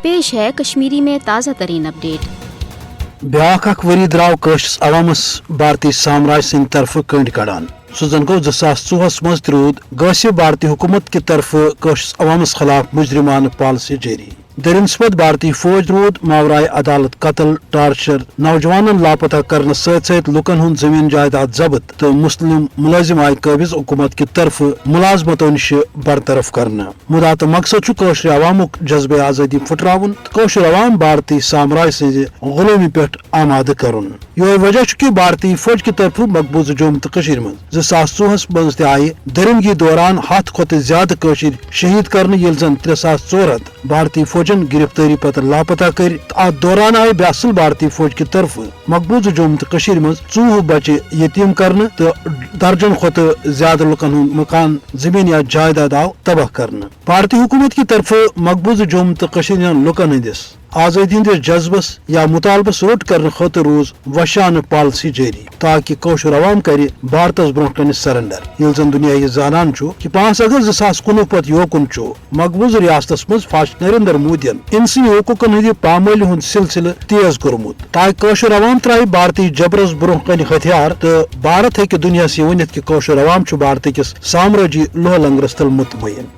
पेश है कश्मीरी में ताज़ा तरीन अपडेट। ब्याख वरी द्राव कशस अवामस भारतीय साम्राज्य सिंह तरफ कंड कड़ान सह जन गो 2014 मज रूद गसिब भारतीय हुकूमत की तरफ कशस अवामस खिलाफ मुजरिमान पॉलिसी जारी। दरिनस्पत भारतीय फौज रूद मावराय अदालत कत्ल टार्चर नौजवान लापता करने सत लुकन हुंद जमीन जायदाद जब्त तो मुस्लिम मुलाजिम आय कबिज हुकूमत की तरफ मुलाजमतों नश बरतरफ करना। मुदा तो मकसद कौशर अवामुक जज्बे आजादी फुटरावन कौशर अवाम भारतीय साम्राज्य से गुलामी पे आमाद करुन। यो वजह कि भारतीय फौज की तरफ मकबूज जम्मू तो कश्मीर में 2014 मज आय दरिंदगी दौरान 7 खोत ज्यादा कश्मीर शहीद करने येल जन 3400 भारतीय फौजन गिरफ्तारी पत्र लापता कर दौरान आय बेअसल भारतीय फौज की तरफ मकबूज जम्मू तो कश्मीर में 24 बच्चे यतीम करने तो दर्जन खोत ज्यादा लुकन मकान जमीन या जायदाद आव तबाह करने। भारतीय हुकूमत की तरफ मकबूज जम्मू तो कश्मीर लुकन हंदिस आजादी हंदिस जज्बस या मुतालबस रोट करने खतर रोज वशान पॉलिसी जारी ताकि कौशर अवाम कर भारतस ब्रोह कन सरेंडर। ये जन दुनिया यह जानान छो कि 5 अगस्त 2019 पत योकुन छो मकबूज रियासतस मज फास्ट नरेंद्र मोदियन इंसी हकूकन हंदि पामाली हुंद सिलसिल तेज कोरमुत ताकि कौशर अवाम त्राय भारतीय जबरस ब्रोह कन हथियार तो भारत हेकि दुनिया से वनित कि कौशर अवाम छु भारत किस साम्राज्य लोह लंगरस तल मुतमईन।